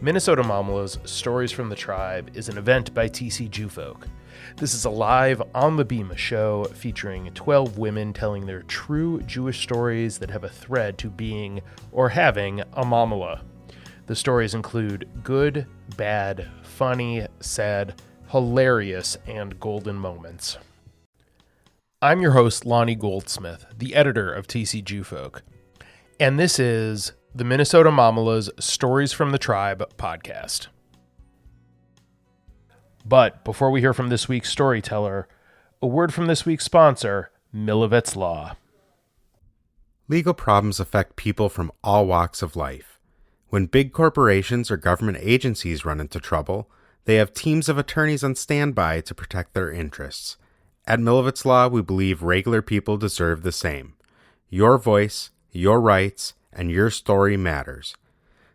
Minnesota Mamala's Stories from the Tribe is an event by TC Jewfolk. This is a live, on-the-beam show featuring 12 women telling their true Jewish stories that have a thread to being or having a mamala. The stories include good, bad, funny, sad, hilarious, and golden moments. I'm your host, Lonnie Goldsmith, the editor of TC Jewfolk, and this is the Minnesota Mamala's Stories from the Tribe podcast. But before we hear from this week's storyteller, a word from this week's sponsor, Mezuzah Law. Legal problems affect people from all walks of life. When big corporations or government agencies run into trouble, they have teams of attorneys on standby to protect their interests. At Mezuzah Law, we believe regular people deserve the same. Your voice, your rights, and your story matters.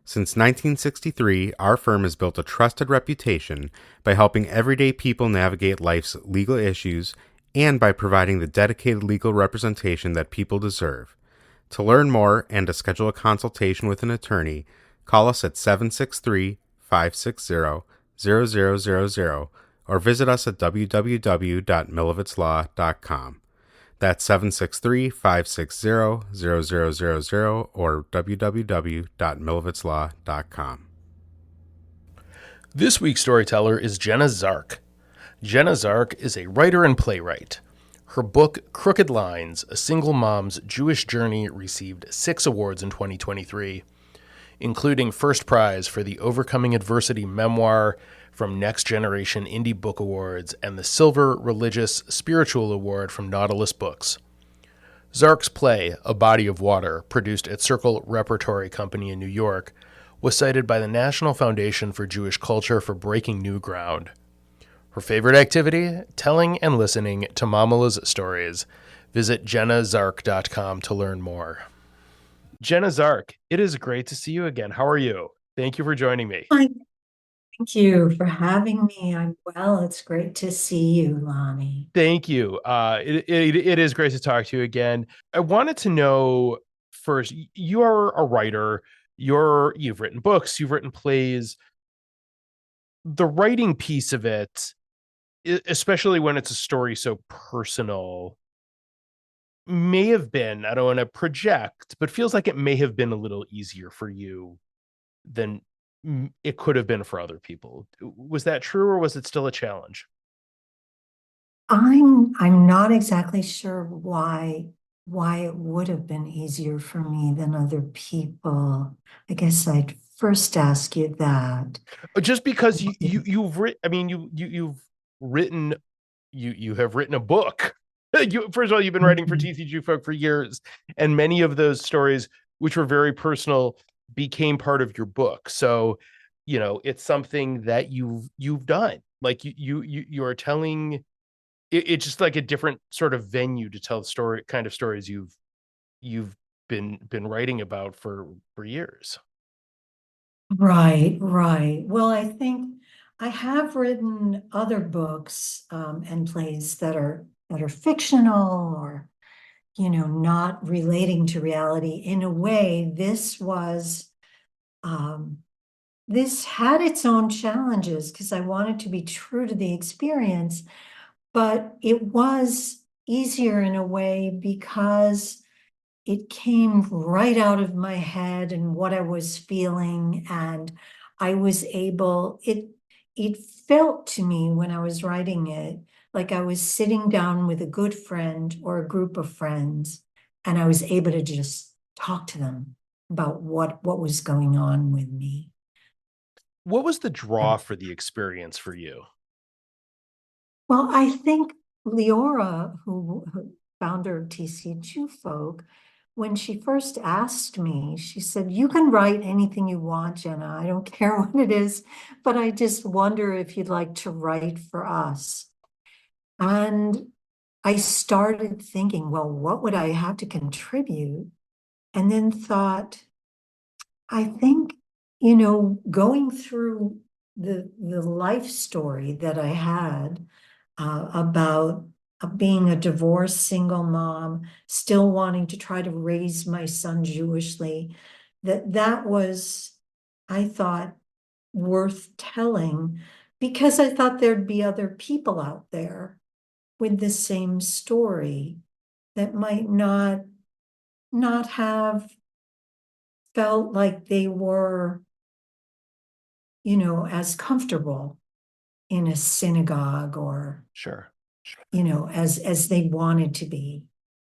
Since 1963, our firm has built a trusted reputation by helping everyday people navigate life's legal issues and by providing the dedicated legal representation that people deserve. To learn more and to schedule a consultation with an attorney, call us at 763-560-0000 or visit us at www.milovitzlaw.com. That's 763-560-0000 or www.milovitzlaw.com. This week's storyteller is Jenna Zark. Jenna Zark is a writer and playwright. Her book, Crooked Lines, A Single Mom's Jewish Journey, received 6 awards in 2023, including first prize for the Overcoming Adversity memoir from Next Generation Indie Book Awards and the Silver Religious Spiritual Award from Nautilus Books. Zark's play, A Body of Water, produced at Circle Repertory Company in New York, was cited by the National Foundation for Jewish Culture for breaking new ground. Her favorite activity? Telling and listening to Mamala's stories. Visit jennazark.com to learn more. Jenna Zark, it is great to see you again. How are you? Thank you for joining me. Hi. Thank you for having me. I'm well. It's great to see you, Lonnie. Thank you. It is great to talk to you again. I wanted to know first, you are a writer. You've written books, you've written plays. The writing piece of it, especially when it's a story so personal, may have been, I don't want to project, but feels like it may have been a little easier for you than it could have been for other people. Was that true, or was it still a challenge? I'm not exactly sure why it would have been easier for me than other people. I guess I'd first ask you that. Just because you've written, I mean, you've written, you have written a book. First of all, you've been writing for TC Jewfolk for years, and many of those stories, which were very personal, became part of your book. So, it's something that you've done. Like you are telling. It's just like a different sort of venue to tell kind of stories you've been writing about for years. Right. Well, I think I have written other books and plays that are fictional or not relating to reality. In a way, this had its own challenges because I wanted to be true to the experience, but it was easier in a way because it came right out of my head and what I was feeling, and I was able, it felt to me when I was writing it like I was sitting down with a good friend or a group of friends, and I was able to just talk to them about what was going on with me. What was the draw for the experience for you? Well, I think Leora, who founder of TC Jewfolk, when she first asked me, she said, "You can write anything you want, Jenna. I don't care what it is, but I just wonder if you'd like to write for us." And I started thinking, well, what would I have to contribute? And then thought, I think, going through the life story that I had about being a divorced single mom, still wanting to try to raise my son Jewishly, that was, I thought, worth telling because I thought there'd be other people out there with the same story that might not have felt like they were, as comfortable in a synagogue or, Sure. as they wanted to be.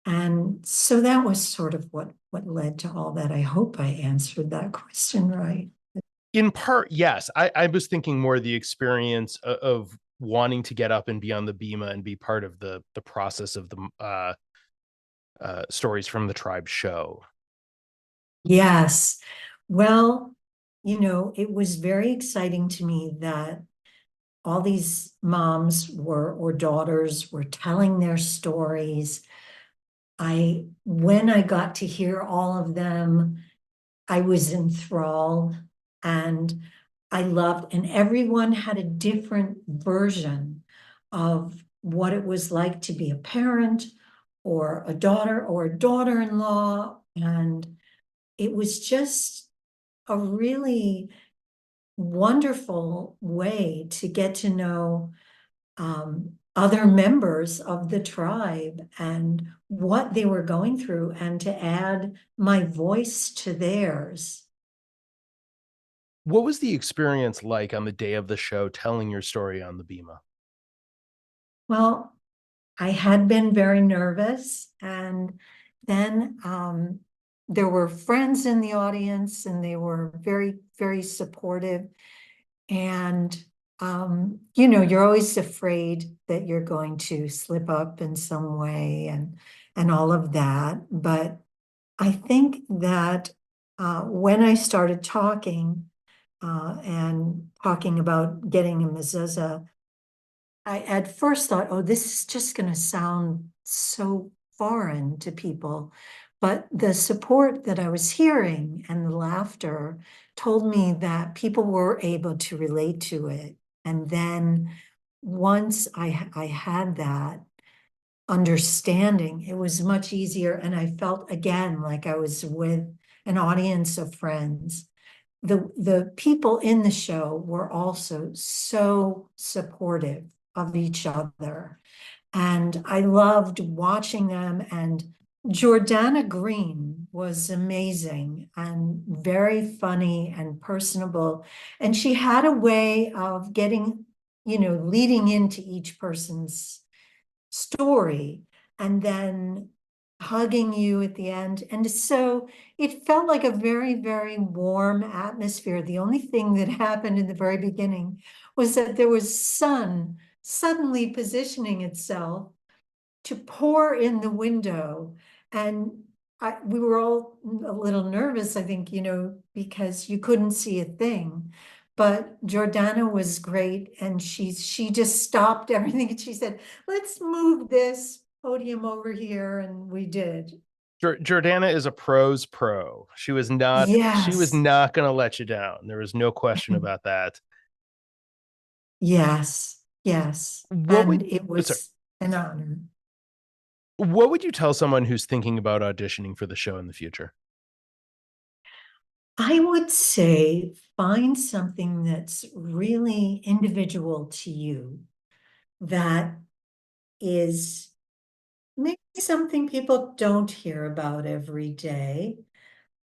And so that was sort of what led to all that. I hope I answered that question right. In part, yes. I was thinking more the experience of wanting to get up and be on the bema and be part of the process of the stories from the tribe show. Yes. Well, it was very exciting to me that all these moms or daughters were telling their stories. When I got to hear all of them, I was enthralled and I loved, and everyone had a different version of what it was like to be a parent or a daughter or a daughter-in-law. And it was just a really wonderful way to get to know other members of the tribe and what they were going through and to add my voice to theirs. What was the experience like on the day of the show telling your story on the bema? Well, I had been very nervous, and then there were friends in the audience, and they were very, very supportive. And you're always afraid that you're going to slip up in some way and all of that. But I think that when I started talking and talking about getting a mezuzah, I at first thought, oh, this is just going to sound so foreign to people. But the support that I was hearing and the laughter told me that people were able to relate to it. And then once I had that understanding, it was much easier. And I felt again like I was with an audience of friends. The people in the show were also so supportive of each other. And I loved watching them. And Jordana Green was amazing and very funny and personable. And she had a way of getting, leading into each person's story and then hugging you at the end. And so it felt like a very, very warm atmosphere. The only thing that happened in the very beginning was that there was sun suddenly positioning itself to pour in the window. And we were all a little nervous, I think, because you couldn't see a thing. But Jordana was great, and she just stopped everything and she said, let's move this podium over here. And we did. Jordana is a pro's pro. She was Yes. not going to let you down. There was no question about that. Yes. Yes. What And would it sorry, was an honor. what would you tell someone who's thinking about auditioning for the show in the future? I would say find something that's really individual to you that is maybe something people don't hear about every day,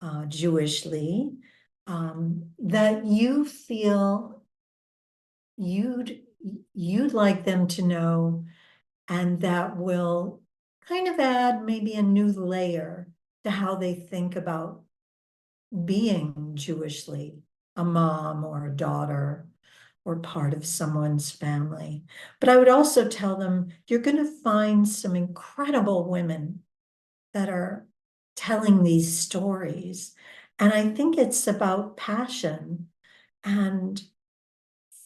Jewishly, that you feel you'd you'd like them to know, and that will kind of add maybe a new layer to how they think about being Jewishly, a mom or a daughter or part of someone's family. But I would also tell them you're going to find some incredible women that are telling these stories. And I think it's about passion and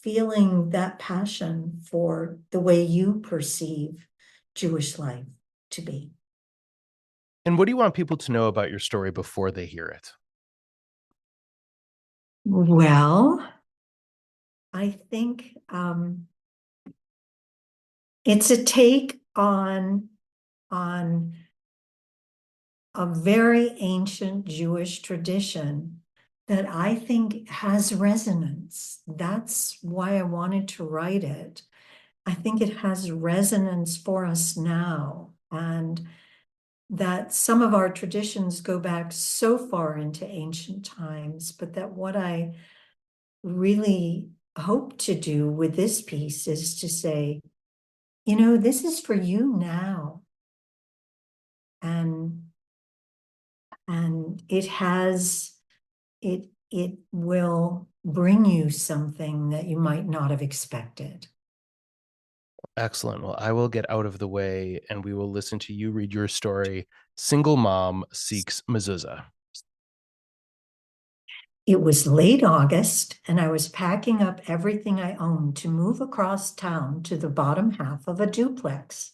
feeling that passion for the way you perceive Jewish life to be. And what do you want people to know about your story before they hear it? Well, I think it's a take on a very ancient Jewish tradition that I think has resonance. That's why I wanted to write it. I think it has resonance for us now, and that some of our traditions go back so far into ancient times, but that what I really hope to do with this piece is to say, this is for you now. And it will bring you something that you might not have expected. Excellent. Well, I will get out of the way and we will listen to you read your story. Single Mom Seeks Mezuzah. It was late August, and I was packing up everything I owned to move across town to the bottom half of a duplex.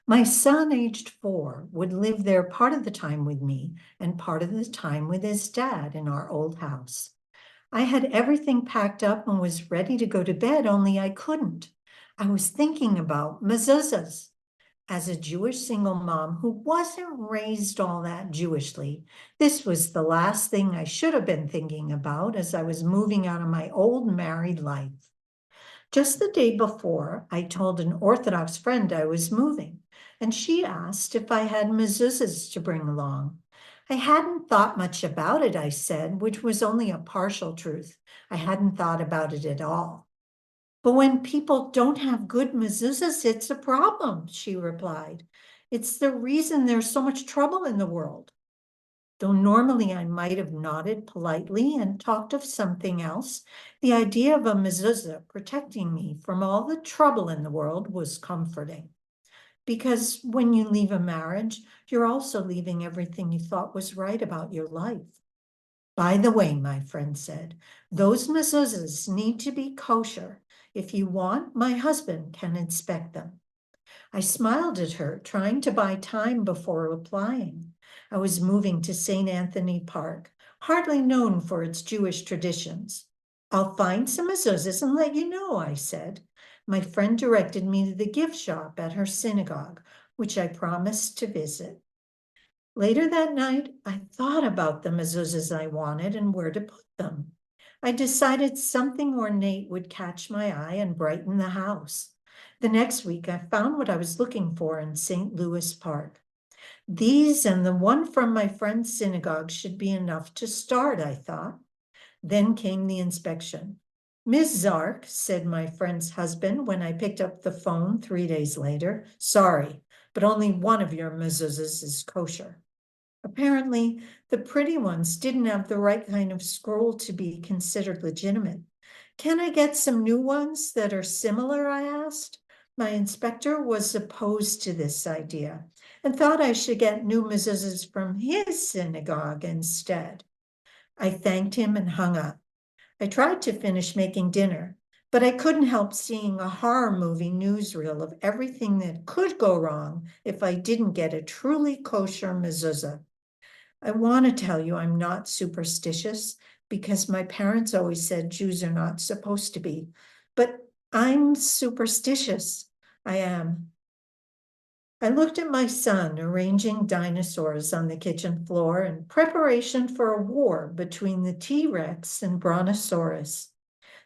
My son, aged 4, would live there part of the time with me and part of the time with his dad in our old house. I had everything packed up and was ready to go to bed, only I couldn't. I was thinking about mezuzahs. As a Jewish single mom who wasn't raised all that Jewishly, this was the last thing I should have been thinking about as I was moving out of my old married life. Just the day before, I told an Orthodox friend I was moving, and she asked if I had mezuzahs to bring along. I hadn't thought much about it, I said, which was only a partial truth. I hadn't thought about it at all. But when people don't have good mezuzahs, it's a problem, she replied. It's the reason there's so much trouble in the world. Though normally I might have nodded politely and talked of something else, the idea of a mezuzah protecting me from all the trouble in the world was comforting. Because when you leave a marriage, you're also leaving everything you thought was right about your life. By the way, my friend said, those mezuzahs need to be kosher. If you want, my husband can inspect them. I smiled at her, trying to buy time before replying. I was moving to St. Anthony Park, hardly known for its Jewish traditions. I'll find some mezuzahs and let you know, I said. My friend directed me to the gift shop at her synagogue, which I promised to visit. Later that night, I thought about the mezuzahs I wanted and where to put them. I decided something ornate would catch my eye and brighten the house. The next week, I found what I was looking for in St. Louis Park. These and the one from my friend's synagogue should be enough to start, I thought. Then came the inspection. Miss Zark, said my friend's husband when I picked up the phone 3 days later, sorry, but only one of your mezuzahs is kosher. Apparently, the pretty ones didn't have the right kind of scroll to be considered legitimate. Can I get some new ones that are similar? I asked. My inspector was opposed to this idea and thought I should get new mezuzahs from his synagogue instead. I thanked him and hung up. I tried to finish making dinner, but I couldn't help seeing a horror movie newsreel of everything that could go wrong if I didn't get a truly kosher mezuzah. I want to tell you I'm not superstitious because my parents always said Jews are not supposed to be, but I'm superstitious. I am. I looked at my son arranging dinosaurs on the kitchen floor in preparation for a war between the T-Rex and Brontosaurus.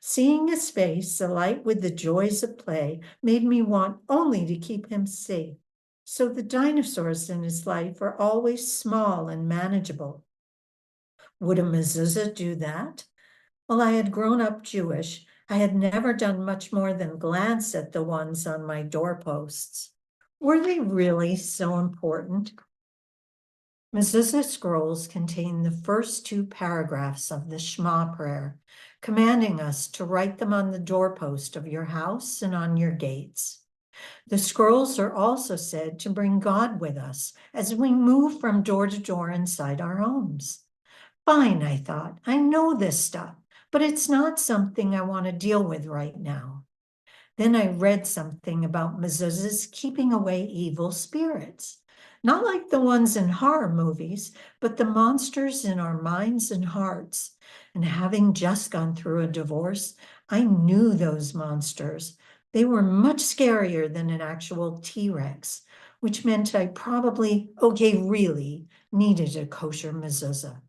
Seeing his face alight with the joys of play made me want only to keep him safe. So the dinosaurs in his life are always small and manageable. Would a mezuzah do that? Well, I had grown up Jewish. I had never done much more than glance at the ones on my doorposts. Were they really so important? Mezuzah scrolls contain the first 2 paragraphs of the Shema prayer, commanding us to write them on the doorpost of your house and on your gates. The scrolls are also said to bring God with us as we move from door to door inside our homes. Fine, I thought, I know this stuff, but it's not something I want to deal with right now. Then I read something about mezuzahs keeping away evil spirits. Not like the ones in horror movies, but the monsters in our minds and hearts. And having just gone through a divorce, I knew those monsters. They were much scarier than an actual T-Rex, which meant I probably, really, needed a kosher mezuzah.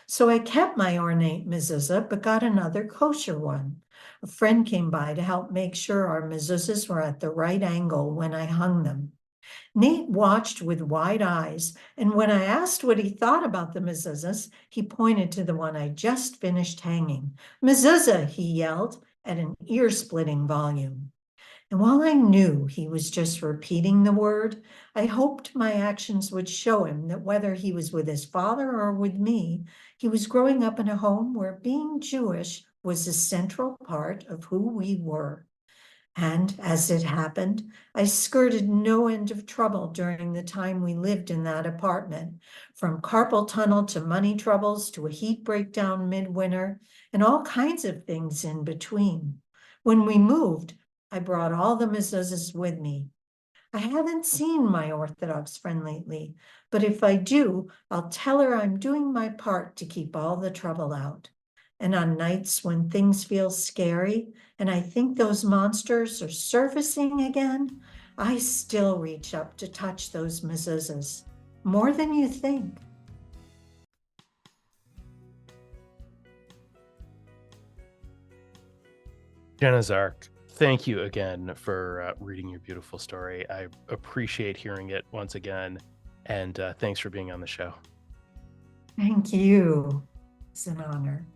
So I kept my ornate mezuzah, but got another kosher one. A friend came by to help make sure our mezuzahs were at the right angle when I hung them. Nate watched with wide eyes, and when I asked what he thought about the mezuzahs, he pointed to the one I just finished hanging. "Mezuzah," he yelled at an ear-splitting volume. And while I knew he was just repeating the word, I hoped my actions would show him that whether he was with his father or with me, he was growing up in a home where being Jewish was a central part of who we were. And as it happened, I skirted no end of trouble during the time we lived in that apartment, from carpal tunnel to money troubles to a heat breakdown midwinter, and all kinds of things in between. When we moved, I brought all the mezuzahs with me. I haven't seen my Orthodox friend lately, but if I do, I'll tell her I'm doing my part to keep all the trouble out. And on nights when things feel scary and I think those monsters are surfacing again, I still reach up to touch those mezuzahs, more than you think. Jenna Zark, thank you again for reading your beautiful story. I appreciate hearing it once again, and thanks for being on the show. Thank you. It's an honor.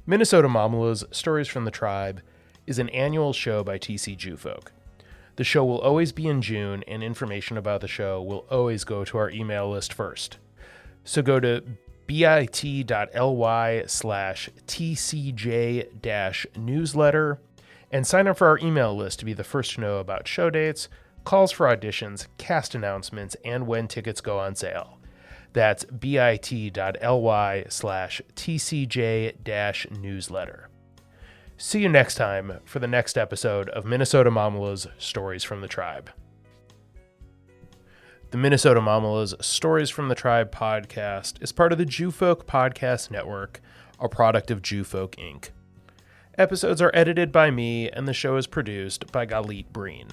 Minnesota Mamala's Stories from the Tribe is an annual show by TC Jewfolk. The show will always be in June, and information about the show will always go to our email list first. So go to bit.ly/tcj-newsletter and sign up for our email list to be the first to know about show dates, calls for auditions, cast announcements, and when tickets go on sale. That's bit.ly/tcj-newsletter. See you next time for the next episode of Minnesota Mamala's Stories from the Tribe. The Minnesota Mamala's Stories from the Tribe podcast is part of the Jewfolk Podcast Network, a product of Jewfolk Inc. Episodes are edited by me, and the show is produced by Galit Breen.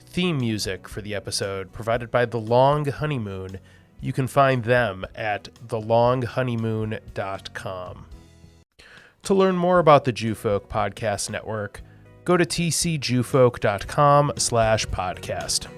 Theme music for the episode provided by The Long Honeymoon. You can find them at thelonghoneymoon.com. To learn more about the Jewfolk Podcast Network, go to tcjewfolk.com/podcast.